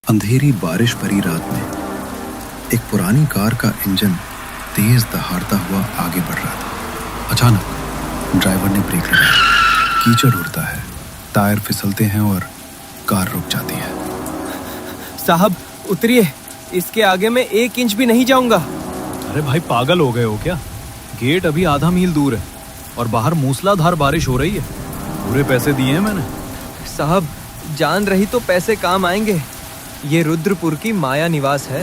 अंधेरी बारिश भरी रात में एक पुरानी कार का इंजन तेज दहाड़ता हुआ आगे बढ़ रहा था। अचानक ड्राइवर ने ब्रेक लगाया। कीचड़ उड़ता है, टायर फिसलते हैं और कार रुक जाती है। साहब उतरिए, इसके आगे मैं 1 इंच भी नहीं जाऊंगा। अरे भाई पागल हो गए हो क्या? गेट अभी आधा मील दूर है और बाहर मूसलाधार बारिश हो रही है। पूरे पैसे दिए हैं मैंने। साहब जान रही तो पैसे काम आएंगे। ये रुद्रपुर की माया निवास है।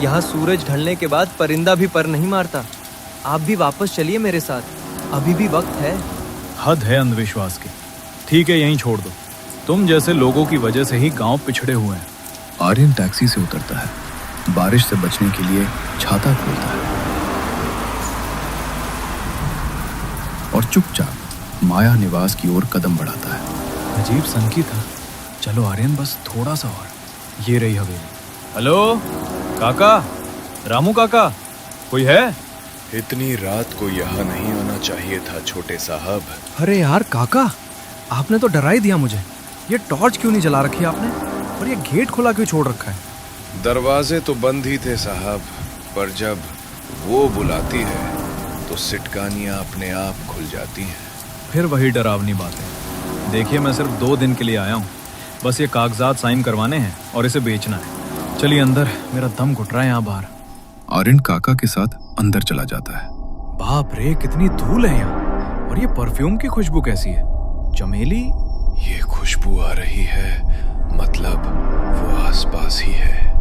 यहाँ सूरज ढलने के बाद परिंदा भी पर नहीं मारता। आप भी वापस चलिए मेरे साथ, अभी भी वक्त है। हद है अंधविश्वास की। ठीक है यहीं छोड़ दो। तुम जैसे लोगों की वजह से ही गांव पिछड़े हुए हैं। आर्यन टैक्सी से उतरता है, बारिश से बचने के लिए छाता खोलता है और चुपचाप माया निवास की ओर कदम बढ़ाता है। अजीब सनकी था। चलो आर्यन बस थोड़ा सा और। ये रही हवेली। हेलो काका, रामू काका, कोई है? इतनी रात को यहाँ नहीं आना चाहिए था छोटे साहब। अरे यार काका, आपने तो डरा ही दिया मुझे। ये टॉर्च क्यों नहीं जला रखी आपने? और ये गेट खुला क्यों छोड़ रखा है? दरवाजे तो बंद ही थे साहब, पर जब वो बुलाती है तो सिटकानियाँ अपने आप खुल जाती हैं। फिर वही डरावनी बातें। देखिए मैं सिर्फ 2 दिन के लिए आया हूँ। बस ये कागजात साइन करवाने हैं और इसे बेचना है। चलिए अंदर, मेरा दम घुट रहा है यहाँ बाहर। आर्यन काका के साथ अंदर चला जाता है। बाप रे, कितनी धूल है यहाँ। और ये परफ्यूम की खुशबू कैसी है? चमेली? ये खुशबू आ रही है, मतलब वो आसपास ही है।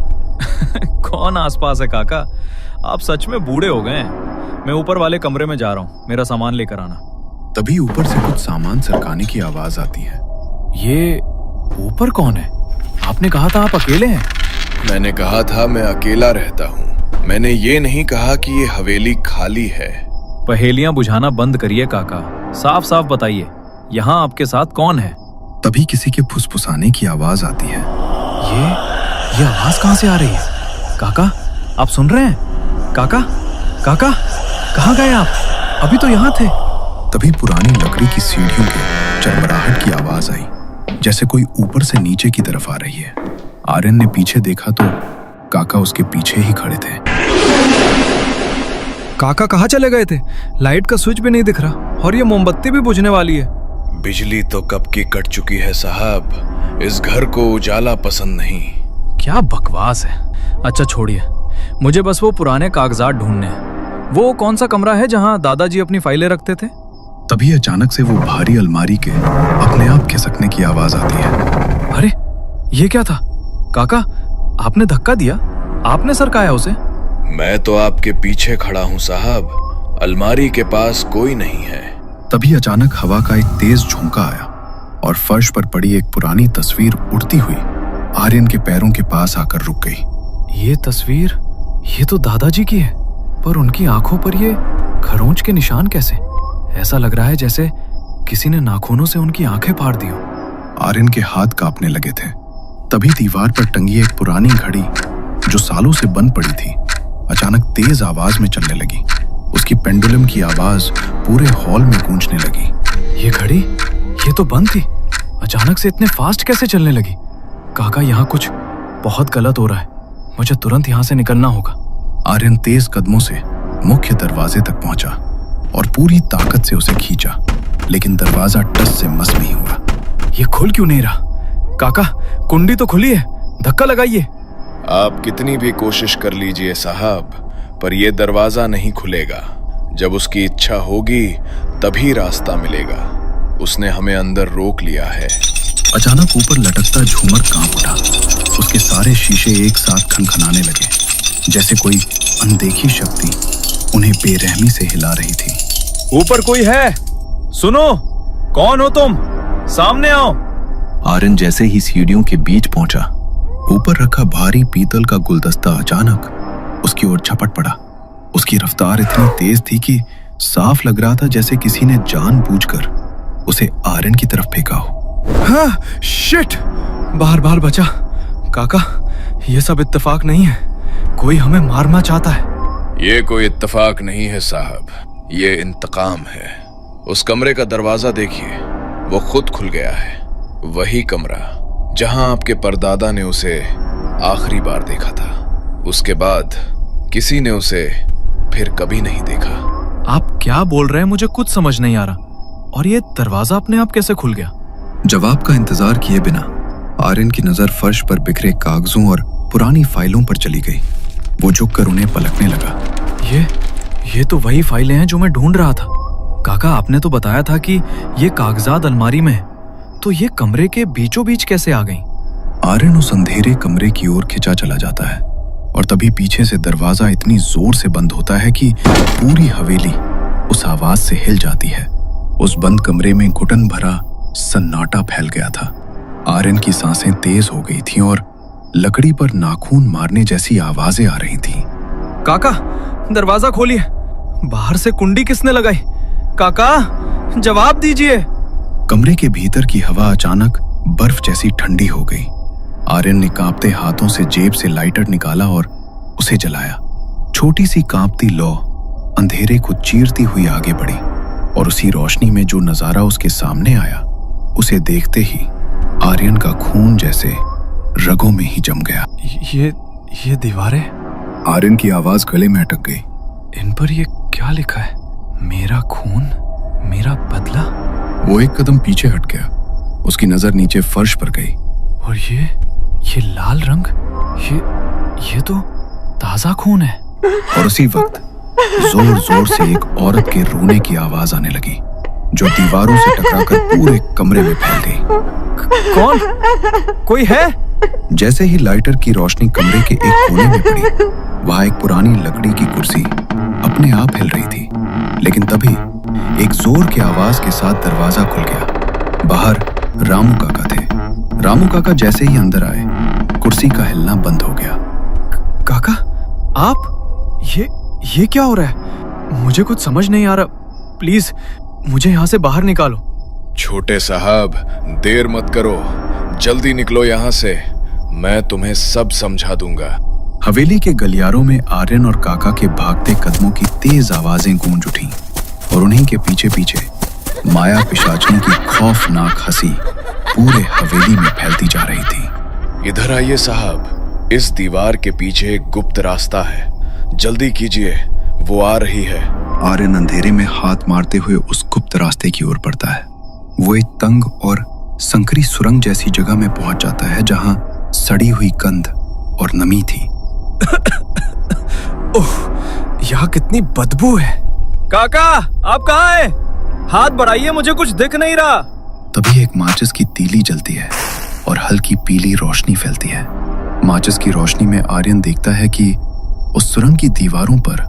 कौन आसपास है काका? आप सच में बूढ़े हो गए हैं। मैं ऊपर वाले कमरे में जा रहा हूँ, मेरा सामान लेकर आना। तभी ऊपर से कुछ सामान सरकाने की आवाज आती है। ये ऊपर कौन है? आपने कहा था आप अकेले हैं। मैंने कहा था मैं अकेला रहता हूँ। मैंने ये नहीं कहा कि ये हवेली खाली है। पहेलियां बुझाना बंद करिए काका, साफ साफ बताइए, यहाँ आपके साथ कौन है? तभी किसी के फुसफुसाने की आवाज आती है। ये आवाज कहाँ से आ रही है? काका आप सुन रहे हैं? काका काका कहाँ गए आप? अभी तो यहाँ थे। तभी पुरानी लकड़ी की सीढ़ियों के चरमराहट की आवाज आई, जैसे कोई ऊपर से नीचे की तरफ आ रही है। आर्यन ने पीछे देखा तो काका उसके पीछे ही खड़े थे। काका कहाँ चले गए थे? लाइट का स्विच भी नहीं दिख रहा और ये मोमबत्ती भी बुझने वाली है। बिजली तो कब की कट चुकी है साहब। इस घर को उजाला पसंद नहीं। क्या बकवास है। अच्छा छोड़िए, मुझे बस वो पुराने कागजात ढूंढने हैं। वो कौन सा कमरा है जहाँ दादाजी अपनी फाइलें रखते थे? तभी अचानक से वो भारी अलमारी के अपने आप खिसकने की आवाज आती है। अरे ये क्या था? काका आपने धक्का दिया? आपने सरकाया उसे? मैं तो आपके पीछे खड़ा हूँ साहब। अलमारी के पास कोई नहीं है। तभी अचानक हवा का एक तेज झोंका आया और फर्श पर पड़ी एक पुरानी तस्वीर उड़ती हुई आर्यन के पैरों के पास आकर रुक गई। ये तस्वीर, ये तो दादाजी की है, पर उनकी आंखों पर ये खरोंच के निशान कैसे? ऐसा लग रहा है जैसे किसी ने नाखूनों से उनकी आंखें फाड़ दी हो। आर्यन के हाथ कांपने लगे थे। तभी दीवार पर टंगी एक पुरानी घड़ी जो सालों से बंद पड़ी थी, अचानक तेज आवाज में चलने लगी। उसकी पेंडुलम की आवाज पूरे हॉल में गूंजने लगी। ये घड़ी, ये तो बंद थी, अचानक से इतने फास्ट कैसे चलने लगी? काका यहाँ कुछ बहुत गलत हो रहा है। मुझे तुरंत यहाँ से निकलना होगा। आर्यन तेज कदमों से मुख्य दरवाजे तक पहुंचा और पूरी ताकत से उसे खींचा, लेकिन दरवाजा टस से मस नहीं हुआ। ये खुल क्यों नहीं रहा? काका कुंडी तो खुली है, धक्का लगाइए। आप कितनी भी कोशिश कर लीजिए साहब, पर यह दरवाजा नहीं खुलेगा। जब उसकी इच्छा होगी तभी रास्ता मिलेगा। उसने हमें अंदर रोक लिया है। अचानक ऊपर लटकता झूमर कांप उठा। उसके सारे शीशे एक साथ खनखनाने लगे, जैसे कोई अनदेखी शक्ति उन्हें बेरहमी से हिला रही थी। ऊपर कोई है? सुनो, कौन हो तुम? सामने आओ। आर्यन जैसे ही सीढ़ियों के बीच पहुंचा, ऊपर रखा भारी पीतल का गुलदस्ता अचानक उसकी ओर झपट पड़ा। उसकी रफ्तार इतनी तेज थी कि साफ लग रहा था जैसे किसी ने जानबूझकर उसे आर्यन की तरफ फेंका हो। हाँ, शिट! बार बचा। काका ये सब इत्तेफाक नहीं है, कोई हमें मारना चाहता है। ये कोई इत्तेफाक नहीं है साहब, ये इंतकाम है। उस कमरे का दरवाजा देखिए, वो खुद खुल गया है। वही कमरा जहां आपके परदादा ने उसे आखिरी बार देखा था। उसके बाद किसी ने उसे फिर कभी नहीं देखा। आप क्या बोल रहे हैं? मुझे कुछ समझ नहीं आ रहा। और ये दरवाजा अपने आप कैसे खुल गया? जवाब का इंतजार किए बिना आर्यन की नजर फर्श पर बिखरे कागजों और पुरानी फाइलों पर चली गई। वो झुककर उन्हें पलटने लगा। ये तो वही फाइलें हैं जो मैं ढूंढ रहा था। काका, आपने तो बताया था कि ये कागजात अलमारी में है, तो ये कमरे के बीचों बीच कैसे आ गईं? आर्यन उस अंधेरे कमरे की ओर खिंचा चला जाता है और तभी पीछे से दरवाजा इतनी जोर से बंद होता है कि पूरी हवेली उस आवाज से हिल जाती है। उस बंद कमरे में घुटन भरा सन्नाटा फैल गया था। आर्यन की सांसें तेज हो गई थीं और लकड़ी पर नाखून मारने जैसी आवाजें आ रही थीं। काका, दरवाजा खोलिए। बाहर से कुंडी किसने लगाई? काका, जवाब दीजिए। कमरे के भीतर की हवा अचानक बर्फ जैसी ठंडी हो गई। आर्यन ने कांपते हाथों से जेब से लाइटर निकाला और उसे जलाया। छोटी सी कांपती लौ अंधेरे को चीरती हुई आगे बढ़ी और उसी रोशनी में जो नजारा उसके सामने आया, उसे देखते ही आर्यन का खून जैसे रगों में ही जम गया। ये दीवारें? आर्यन की आवाज गले में अटक गई। इन पर ये क्या लिखा है? मेरा खून, मेरा बदला। वो एक कदम पीछे हट गया। उसकी नजर नीचे फर्श पर गई। और ये लाल रंग, ये तो ताजा खून है। और उसी वक्त जोर जोर से एक औरत के रोने की आवाज आने लगी, जो दीवारों से टकराकर पूरे कमरे में फैल गई। कौन? कोई है? जैसे ही लाइटर की रोशनी कमरे के एक कोने में पड़ी, वहां एक पुरानी लकड़ी की कुर्सी अपने आप हिल रही थी। लेकिन तभी एक जोर की आवाज के साथ दरवाजा खुल गया। बाहर रामू काका थे। रामू काका जैसे ही अंदर आए, कुर्सी का हिलना बंद हो गया। काका, आप? ये क्या हो रहा है? मुझे कुछ समझ नहीं आ रहा। प्लीज मुझे यहाँ से बाहर निकालो। छोटे साहब, देर मत करो, जल्दी निकलो यहाँ से। मैं तुम्हें सब समझा दूंगा। हवेली के गलियारों में आर्यन और काका के भागते कदमों की तेज आवाजें गूंज उठीं और उन्हीं के पीछे पीछे माया पिशाचनी की खौफनाक हंसी पूरे हवेली में फैलती जा रही थी। इधर आइए साहब, इस दीवार के पीछे एक गुप्त रास्ता है, जल्दी कीजिए, वो आ रही है। आर्यन अंधेरे में हाथ मारते हुए उस गुप्त रास्ते की ओर बढ़ता है। वो एक तंग और संकरी सुरंग जैसी जगह में पहुंच जाता है, जहां सड़ी हुई गंध और नमी थी। ओह, यहाँ कितनी बदबू है। काका, आप कहाँ हैं? हाथ बढ़ाइए, मुझे कुछ दिख नहीं रहा। तभी एक माचिस की तीली जलती है और हल्की पीली रोशनी फैलती है। माचिस की रोशनी में आर्यन देखता है कि उस सुरंग की दीवारों पर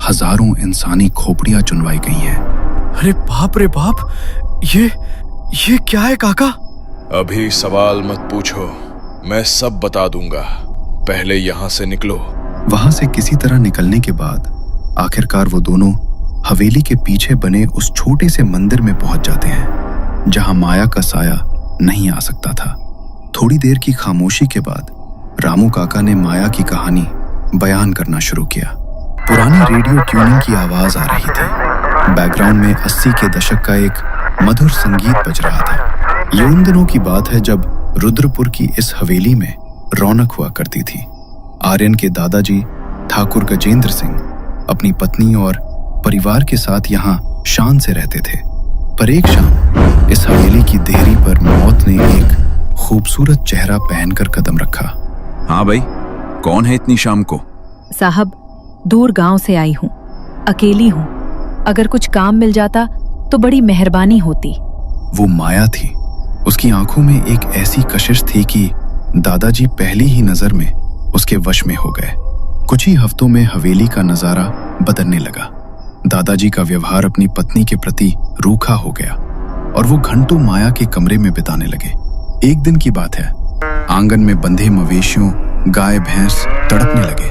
हजारों इंसानी खोपड़ियां चुनवाई गई हैं। अरे बाप रे बाप, ये क्या है काका? अभी सवाल मत पूछो, मैं सब बता दूंगा, पहले यहाँ से निकलो। वहां से किसी तरह निकलने के बाद आखिरकार वो दोनों हवेली के पीछे बने उस छोटे से मंदिर में पहुंच जाते हैं, जहां माया का साया नहीं आ सकता था। थोड़ी देर की खामोशी के बाद रामू काका ने माया की कहानी बयान करना शुरू किया। पुरानी रेडियो ट्यूनिंग की आवाज आ रही थी। बैकग्राउंड में 80 के दशक का एक मधुर संगीत बज रहा था। ये उन दिनों की बात है जब रुद्रपुर की इस हवेली में रौनक हुआ करती थी। आर्यन के दादाजी ठाकुर गजेंद्र सिंह अपनी पत्नी और परिवार के साथ यहाँ शान से रहते थे। पर एक शाम इस हवेली की देहरी पर मौत ने एक खूबसूरत चेहरा पहनकर कदम रखा। हाँ भाई, कौन है इतनी शाम को? साहब, दूर गांव से आई हूँ, अकेली हूँ। अगर कुछ काम मिल जाता तो बड़ी मेहरबानी होती। वो माया थी। उसकी आंखों में एक ऐसी कशिश थी कि दादाजी पहली ही नजर में उसके वश में हो गए। कुछ ही हफ्तों में हवेली का नजारा बदलने लगा। दादाजी का व्यवहार अपनी पत्नी के प्रति रूखा हो गया और वो घंटों माया के कमरे में बिताने लगे। एक दिन की बात है, आंगन में बंधे मवेशियों, गाय भैंस तड़पने लगे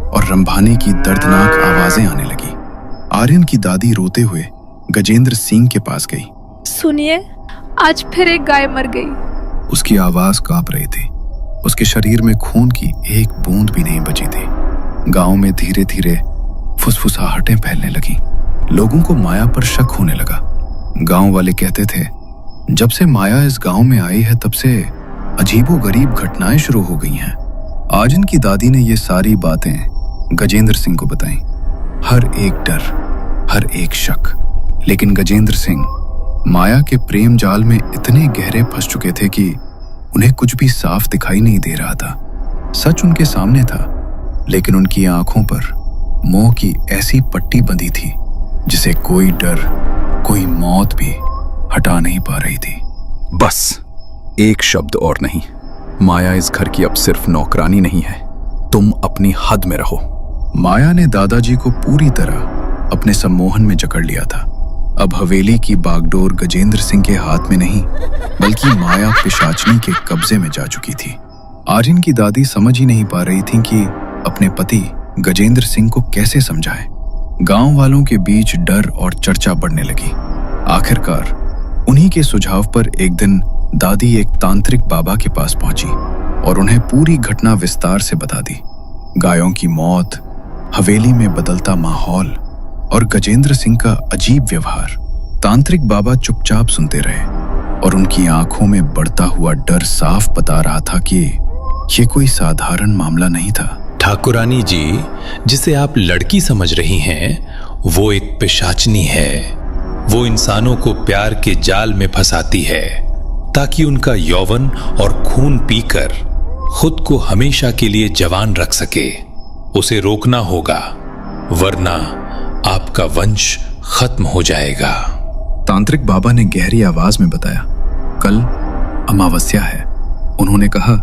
और रंभाने की दर्दनाक आवाजें आने लगी। आर्यन की दादी रोते हुए गजेंद्र सिंह के पास गई। सुनिए, आज फिर एक गाय मर गई। उसकी आवाज कांप रही थी। उसके शरीर में खून की एक बूंद भी नहीं बची थी। गांव में धीरे धीरे फुसफुसाहटें फैलने लगी। लोगों को माया पर शक होने लगा। गांव वाले कहते थे, जब से माया इस गांव में आई है तब से अजीबोगरीब घटनाएं शुरू हो गई हैं। आर्यन की दादी ने ये सारी बातें गजेंद्र सिंह को बताई। हर एक डर, हर एक शक। लेकिन गजेंद्र सिंह माया के प्रेम जाल में इतने गहरे फंस चुके थे कि उन्हें कुछ भी साफ दिखाई नहीं दे रहा था। सच उनके सामने था, लेकिन उनकी आंखों पर मोह की ऐसी पट्टी बंधी थी जिसे कोई डर, कोई मौत भी हटा नहीं पा रही थी। बस एक शब्द और नहीं। माया इस घर की अब सिर्फ नौकरानी नहीं है, तुम अपनी हद में रहो। माया ने दादाजी को पूरी तरह अपने सम्मोहन में जकड़ लिया था। अब हवेली की बागडोर गजेंद्र सिंह के हाथ में नहीं, बल्कि माया पिशाचनी के कब्जे में जा चुकी थी। आर्यन की दादी समझ ही नहीं पा रही थी कि अपने पति गजेंद्र सिंह को कैसे समझाए। गांव वालों के बीच डर और चर्चा बढ़ने लगी। आखिरकार उन्हीं के सुझाव पर एक दिन दादी एक तांत्रिक बाबा के पास पहुंची और उन्हें पूरी घटना विस्तार से बता दी। गायों की मौत, हवेली में बदलता माहौल और गजेंद्र सिंह का अजीब व्यवहार। तांत्रिक बाबा चुपचाप सुनते रहे और उनकी आंखों में बढ़ता हुआ डर साफ बता रहा था कि ये कोई साधारण मामला नहीं था। ठाकुरानी जी, जिसे आप लड़की समझ रही हैं, वो एक पिशाचनी है। वो इंसानों को प्यार के जाल में फंसाती है ताकि उनका यौवन और खून पीकर खुद को हमेशा के लिए जवान रख सके। उसे रोकना होगा, वरना आपका वंश खत्म हो जाएगा। तांत्रिक बाबा ने गहरी आवाज में बताया, कल अमावस्या है। उन्होंने कहा,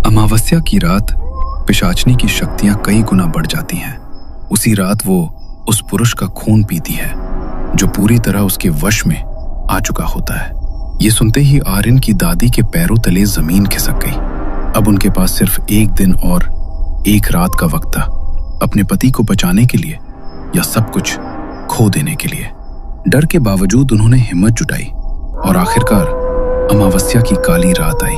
अमावस्या की रात पिशाचनी की शक्तियां कई गुना बढ़ जाती हैं। उसी रात वो उस पुरुष का खून पीती है जो पूरी तरह उसके वश में आ चुका होता है। ये सुनते ही आर्यन की दादी के पैरों तले जमीन खिसक गई। अब उनके पास सिर्फ एक दिन और एक रात का वक्त था, अपने पति को बचाने के लिए या सब कुछ खो देने के लिए। डर के बावजूद उन्होंने हिम्मत जुटाई और आखिरकार अमावस्या की काली रात आई।